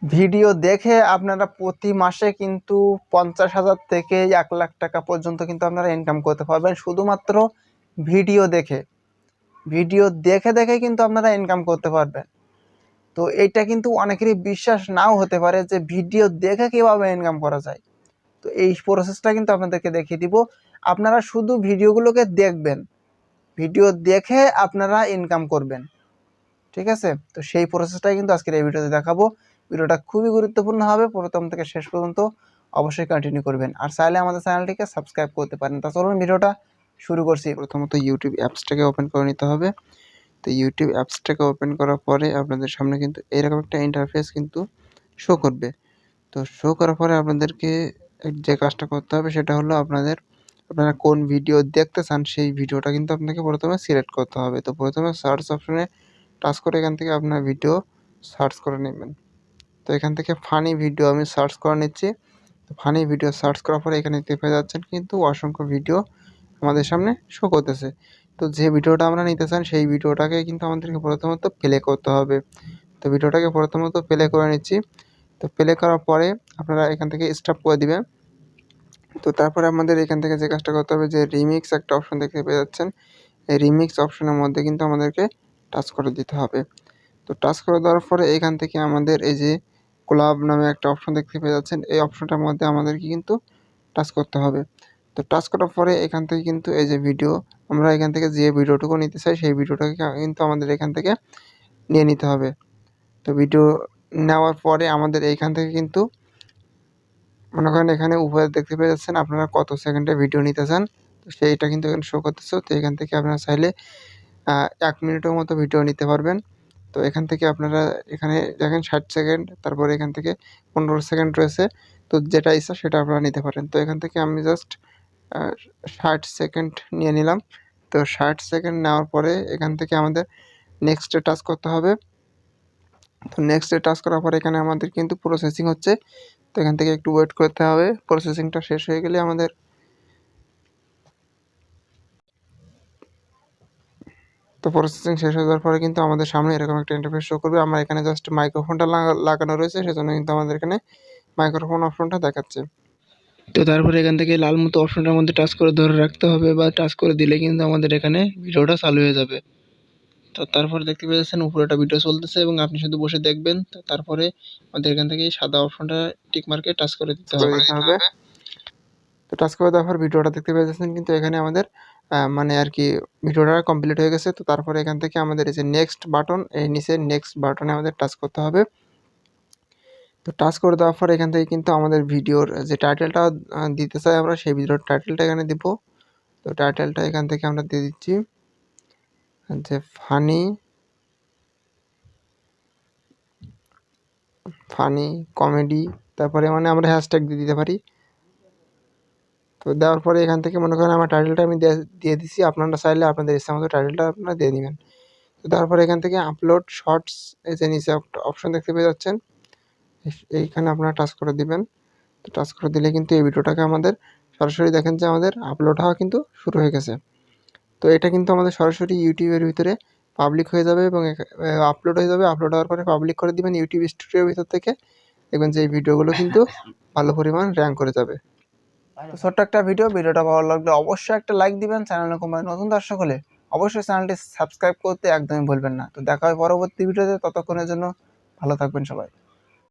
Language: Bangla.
ভিডিও দেখে আপনারা প্রতি মাসে কিন্তু 50,000 থেকে 1,00,000 টাকা পর্যন্ত কিন্তু আপনারা ইনকাম করতে পারবেন শুধুমাত্র ভিডিও দেখে। ভিডিও দেখে দেখে কিন্তু আপনারা ইনকাম করতে পারবেন। তো এইটা কিন্তু অনেকেরই বিশ্বাস নাও হতে পারে যে ভিডিও দেখে কীভাবে ইনকাম করা যায়। তো এই প্রসেসটা কিন্তু আপনাদেরকে দেখিয়ে দিব। আপনারা শুধু ভিডিওগুলোকে দেখবেন, ভিডিও দেখে আপনারা ইনকাম করবেন, ঠিক আছে? তো সেই প্রসেসটাই কিন্তু আজকের এই ভিডিওতে দেখাবো। ভিডিওটা খুবই গুরুত্বপূর্ণ হবে, প্রথম থেকে শেষ পর্যন্ত অবশ্যই কন্টিনিউ করবেন। আর চাইলে আমাদের চ্যানেলটিকে সাবস্ক্রাইব করতে পারেন। তা চলুন ভিডিওটা শুরু করছি। প্রথমত ইউটিউব অ্যাপসটাকে ওপেন করে নিতে হবে। তো ইউটিউব অ্যাপসটাকে ওপেন করার পরে আপনাদের সামনে কিন্তু এরকম একটা ইন্টারফেস কিন্তু শো করবে। তো শো করার পরে আপনাদেরকে যে কাজটা করতে হবে সেটা হলো আপনারা কোন ভিডিও দেখতে চান সেই ভিডিওটা কিন্তু আপনাকে প্রথমে সিলেক্ট করতে হবে। তো প্রথমে সার্চ অপশনে টাচ করে এখান থেকে আপনার ভিডিও সার্চ করে নেবেন। তো এখান থেকে ফানি ভিডিও আমি সার্চ করে নিচ্ছি। তো ফানি ভিডিও সার্চ করার পরে এখানে দেখতে পেয়ে যাচ্ছেন কিন্তু অসংখ্য ভিডিও আমাদের সামনে শো করতেছে। তো যে ভিডিওটা আমরা নিতে চান সেই ভিডিওটাকে কিন্তু আমাদেরকে প্রথমত প্লে করতে হবে। তো ভিডিওটাকে প্রথমত প্লে করে নিচ্ছি। তো প্লে করার পরে আপনারা এখান থেকে স্টপ করে দিবেন। তো তারপরে আমাদের এখান থেকে যে কাজটা করতে হবে, যে রিমিক্স একটা অপশন দেখতে পেয়ে যাচ্ছেন, এই রিমিক্স অপশনের মধ্যে কিন্তু আমাদেরকে টাচ করে দিতে হবে। তো টাচ করে দেওয়ার পরে এখান থেকে আমাদের এই যে কোলাব নামে একটা অপশন দেখতে পেয়ে যাচ্ছেন, এই অপশনটার মধ্যে আমাদেরকে কিন্তু টাচ করতে হবে। তো টাচ করার পরে এখান থেকে কিন্তু এই যে ভিডিও, আমরা এখান থেকে যে ভিডিওটুকু নিতে চাই সেই ভিডিওটাকে কিন্তু আমাদের এখান থেকে নিয়ে নিতে হবে। তো ভিডিও নেওয়ার পরে আমাদের এইখান থেকে কিন্তু মনে করেন এখানে উপরে দেখতে পেয়ে যাচ্ছেন আপনারা কত সেকেন্ডে ভিডিও নিতে চান, তো সেইটা কিন্তু এখানে শো করতেছে। তো এখান থেকে আপনারা চাইলে 1 মিনিটের মতো ভিডিও নিতে পারবেন। তো এখান থেকে আপনারা এখানে দেখেন 60 সেকেন্ড, তারপরে এখান থেকে 15 সেকেন্ড রয়েছে। তো যেটা ইচ্ছা সেটা আপনারা নিতে পারেন। তো এখান থেকে আমি জাস্ট 60 সেকেন্ড নিয়ে নিলাম। তো 60 সেকেন্ড নেওয়ার পরে এখান থেকে আমাদের নেক্সটে টাচ করতে হবে। তো নেক্সটে টাচ করার পরে এখানে আমাদের কিন্তু প্রসেসিং হচ্ছে। তো এখান থেকে একটু ওয়েট করতে হবে। প্রসেসিংটা শেষ হয়ে গেলে প্রসেসিং শেষ হয়ে যাওয়ার পরে কিন্তু আমাদের সামনে এরকম একটা ইন্টারফেস শো করবে। আমার এখানে জাস্ট মাইক্রোফোনটা লাগানো রয়েছে, সেজন্য কিন্তু আমাদের এখানে মাইক্রোফোন অপশনটা দেখাচ্ছে। তো তারপরে এখান থেকে লাল মতো অপশনটার মধ্যে টাচ করে ধরে রাখতে হবে, বা টাচ করে দিলে কিন্তু আমাদের এখানে ভিডিওটা চালু হয়ে যাবে। তো তারপরে দেখতে পেয়েছেন উপরে একটা ভিডিও চলতেছে এবং আপনি শুধু বসে দেখবেন। তো তারপরে আমাদের এখান থেকে সাদা অপশনটা টিক মার্কে টাচ করে দিতে হবে। তো টাচ করে দেওয়ার পর ভিডিওটা দেখতে পেয়েছেন কিন্তু এখানে আমাদের মানে আর কি ভিডিওটা কমপ্লিট হয়ে গেছে। তো তারপরে এখান থেকে আমাদের এই যে নেক্সট বাটন, এই নিচে নেক্সট বাটনে আমাদের টাচ করতে হবে। তো টাচ করে দেওয়ার পর এখান থেকে কিন্তু আমাদের ভিডিওর যে টাইটেলটা দিতে চাই আমরা, সেই ভিডিওর টাইটেলটা এখানে দিব। তো টাইটেলটা এখান থেকে আমরা দিয়ে দিচ্ছি যে ফানি কমেডি, তারপরে মানে আমরা হ্যাশট্যাগ দিতে পারি। তো দেওয়ার পরে এখান থেকে মনে করেন আমার টাইটেলটা আমি দিয়ে দিচ্ছি, আপনারা চাইলে আপনাদের ইচ্ছা মতো টাইটেলটা আপনারা দিয়ে দিবেন। তো তারপরে এখান থেকে আপলোড শর্টস, এই যে নিচে একটা অপশন দেখতে পেয়ে যাচ্ছেন, এইখানে আপনারা টাচ করে দিবেন। তো টাচ করে দিলে কিন্তু এই ভিডিওটাকে আমাদের সরাসরি দেখেন যে আমাদের আপলোড হওয়া কিন্তু শুরু হয়ে গেছে। তো এটা কিন্তু আমাদের সরাসরি ইউটিউবের ভিতরে পাবলিক হয়ে যাবে এবং আপলোড হয়ে যাবে। আপলোড হওয়ার পরে পাবলিক করে দিবেন ইউটিউব স্টুডিওর ভিতর থেকে, দেখবেন যে এই ভিডিওগুলো কিন্তু ভালো পরিমাণ র্যাঙ্ক করে যাবে। তো ছোট্ট একটা ভিডিওটা ভালো লাগলে অবশ্যই একটা লাইক দিবেন। চ্যানেলে কোনো নতুন দর্শক হলে অবশ্যই চ্যানেলটি সাবস্ক্রাইব করতে একদমই ভুলবেন না। তো দেখা হয় পরবর্তী ভিডিওতে, ততক্ষণের জন্য ভালো থাকবেন সবাই।